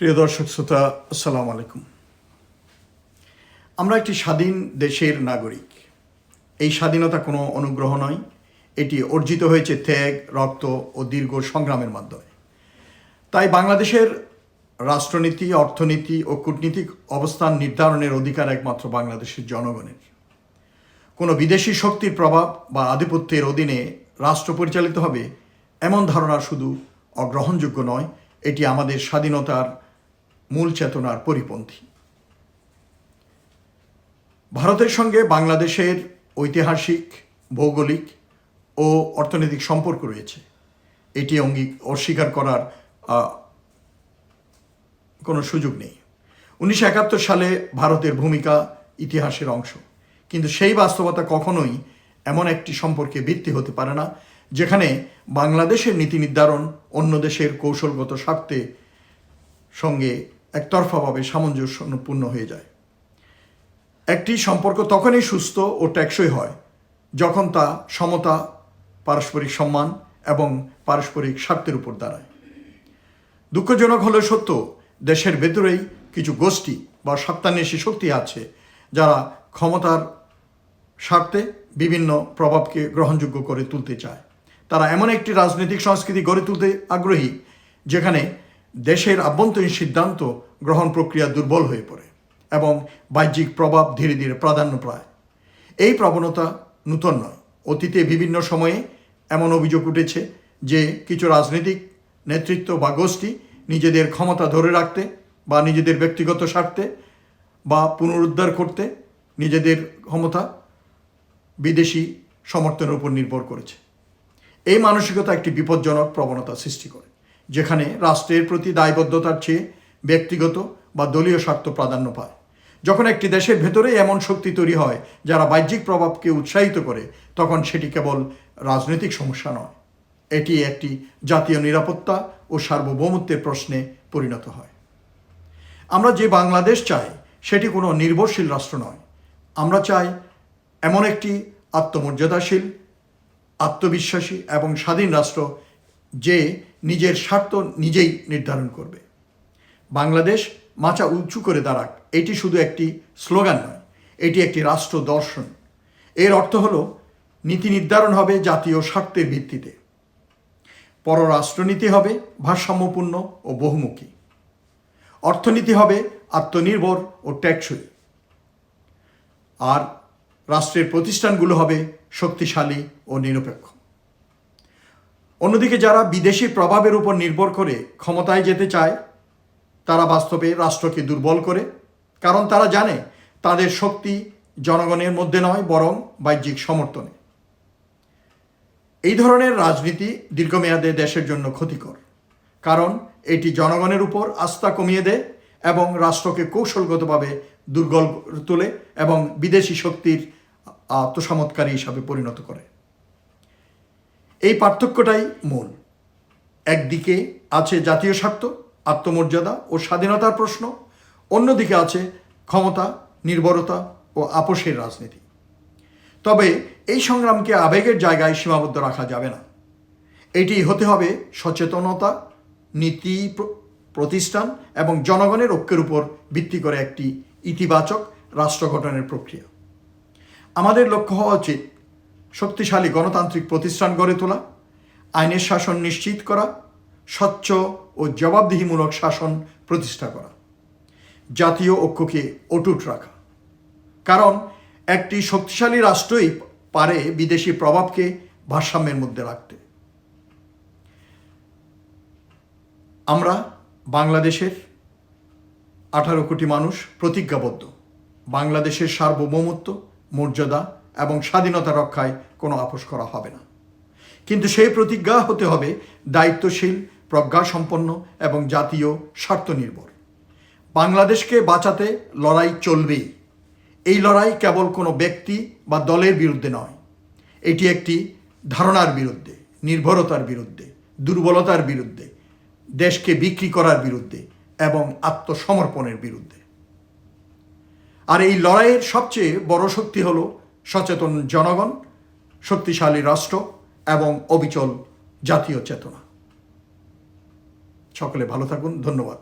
প্রিয় দর্শক শ্রোতা, আসসালামু আলাইকুম। আমরা একটি স্বাধীন দেশের নাগরিক। এই স্বাধীনতা কোনো অনুগ্রহ নয়, এটি অর্জিত হয়েছে ত্যাগ, রক্ত ও দীর্ঘ সংগ্রামের মাধ্যমে। তাই বাংলাদেশের রাষ্ট্রনীতি, অর্থনীতি ও কূটনীতিক অবস্থান নির্ধারণের অধিকার একমাত্র বাংলাদেশের জনগণের। কোনো বিদেশি শক্তির প্রভাব বা আধিপত্যের অধীনে রাষ্ট্র পরিচালিত হবে এমন ধারণা শুধু অগ্রহণযোগ্য নয়, এটি আমাদের স্বাধীনতার মূল চেতনার পরিপন্থী। ভারতের সঙ্গে বাংলাদেশের ঐতিহাসিক, ভৌগোলিক ও অর্থনৈতিক সম্পর্ক রয়েছে। এটি অস্বীকার করার কোনো সুযোগ নেই। 1971 সালে ভারতের ভূমিকা ইতিহাসের অংশ, কিন্তু সেই বাস্তবতা কখনোই এমন একটি সম্পর্কে ভিত্তি হতে পারে না যেখানে বাংলাদেশের নীতি নির্ধারণ অন্য দেশের কৌশলগত স্বার্থে সঙ্গে একতরফাভাবে সামঞ্জস্যপূর্ণ হয়ে যায়। একটি সম্পর্ক তখনই সুস্থ ও টেকসই হয় যখন তা সমতা, পারস্পরিক সম্মান এবং পারস্পরিক স্বার্থের উপর দাঁড়ায়। দুঃখজনক হলেও সত্য, দেশের ভেতরেই কিছু গোষ্ঠী বা স্বার্থান্বেষী শক্তি আছে যারা ক্ষমতার স্বার্থে বিভিন্ন প্রভাবকে গ্রহণযোগ্য করে তুলতে চায়। তারা এমন একটি রাজনৈতিক সংস্কৃতি গড়ে তুলতে আগ্রহী যেখানে দেশের আভ্যন্তরীণ সিদ্ধান্ত গ্রহণ প্রক্রিয়া দুর্বল হয়ে পড়ে এবং বাহ্যিক প্রভাব ধীরে ধীরে প্রাধান্য পায়। এই প্রবণতা নূতন নয়। অতীতে বিভিন্ন সময়ে এমন অভিযোগ উঠেছে যে কিছু রাজনৈতিক নেতৃত্ব বা গোষ্ঠী নিজেদের ক্ষমতা ধরে রাখতে বা নিজেদের ব্যক্তিগত স্বার্থে বা পুনরুদ্ধার করতে নিজেদের ক্ষমতা বিদেশি সমর্থনের উপর নির্ভর করেছে। এই মানসিকতা একটি বিপজ্জনক প্রবণতা সৃষ্টি করে, যেখানে রাষ্ট্রের প্রতি দায়বদ্ধতার চেয়ে ব্যক্তিগত বা দলীয় স্বার্থ প্রাধান্য পায়। যখন একটি দেশের ভেতরেই এমন শক্তি তৈরি হয় যারা বাহ্যিক প্রভাবকে উৎসাহিত করে, তখন সেটি কেবল রাজনৈতিক সমস্যা নয়, এটি একটি জাতীয় নিরাপত্তা ও সার্বভৌমত্বের প্রশ্নে পরিণত হয়। আমরা যে বাংলাদেশ চাই সেটি কোনো নির্ভরশীল রাষ্ট্র নয়। আমরা চাই এমন একটি আত্মমর্যাদাশীল, আত্মবিশ্বাসী এবং স্বাধীন রাষ্ট্র যে নিজের স্বার্থ নিজেই নির্ধারণ করবে। বাংলাদেশ মাথা উঁচু করে দাঁড়াক, এটি শুধু একটি স্লোগান নয়, এটি একটি রাষ্ট্র দর্শন। এর অর্থ হলো নীতি নির্ধারণ হবে জাতীয় স্বার্থের ভিত্তিতে, পররাষ্ট্রনীতি হবে ভারসাম্যপূর্ণ ও বহুমুখী, অর্থনীতি হবে আত্মনির্ভর ও টেকসই, আর রাষ্ট্রের প্রতিষ্ঠানগুলো হবে শক্তিশালী ও নিরপেক্ষ। অন্যদিকে যারা বিদেশি প্রভাবের উপর নির্ভর করে ক্ষমতায় যেতে চায় তারা বাস্তবে রাষ্ট্রকে দুর্বল করে, কারণ তারা জানে তাদের শক্তি জনগণের মধ্যে নয়, বরং বাহ্যিক সমর্থনে। এই ধরনের রাজনীতি দীর্ঘমেয়াদে দেশের জন্য ক্ষতিকর, কারণ এটি জনগণের উপর আস্থা কমিয়ে দেয় এবং রাষ্ট্রকে কৌশলগতভাবে দুর্বল তোলে এবং বিদেশি শক্তির তোষামতকারী হিসাবে পরিণত করে। এই পার্থক্যটাই মূল। একদিকে আছে জাতীয় স্বার্থ, আত্মমর্যাদা ও স্বাধীনতার প্রশ্ন, অন্যদিকে আছে ক্ষমতা, নির্ভরতা ও আপোষের রাজনীতি। তবে এই সংগ্রামকে আবেগের জায়গায় সীমাবদ্ধ রাখা যাবে না। এটি হতে হবে সচেতনতা, নীতি প্রতিষ্ঠান এবং জনগণের ঐক্যের উপর ভিত্তি করে একটি ইতিবাচক রাষ্ট্র গঠনের প্রক্রিয়া। আমাদের লক্ষ্য হওয়া উচিত শক্তিশালী গণতান্ত্রিক প্রতিষ্ঠান গড়ে তোলা, আইনের শাসন নিশ্চিত করা, স্বচ্ছ ও জবাবদিহিমূলক শাসন প্রতিষ্ঠা করা, জাতীয় ঐক্যকে অটুট রাখা। কারণ একটি শক্তিশালী রাষ্ট্রই পারে বিদেশি প্রভাবকে ভারসাম্যের মধ্যে রাখতে। আমরা বাংলাদেশের 18 কোটি মানুষ প্রতিজ্ঞাবদ্ধ বাংলাদেশের সার্বভৌমত্ব, মর্যাদা এবং স্বাধীনতা রক্ষায় কোনো আপোষ করা হবে না। কিন্তু সেই প্রতিজ্ঞা হতে হবে দায়িত্বশীল, প্রজ্ঞাসম্পন্ন এবং জাতীয় স্বার্থ নির্ভর। বাংলাদেশকে বাঁচাতে লড়াই চলবেই। এই লড়াই কেবল কোনো ব্যক্তি বা দলের বিরুদ্ধে নয়, এটি একটি ধারণার বিরুদ্ধে, নির্ভরতার বিরুদ্ধে, দুর্বলতার বিরুদ্ধে, দেশকে বিক্রি করার বিরুদ্ধে এবং আত্মসমর্পণের বিরুদ্ধে। আর এই লড়াইয়ের সবচেয়ে বড় শক্তি হলো সচেতন জনগণ, শক্তিশালী রাষ্ট্র এবং অবিচল জাতীয় চেতনা। সকলে ভালো থাকুন। ধন্যবাদ।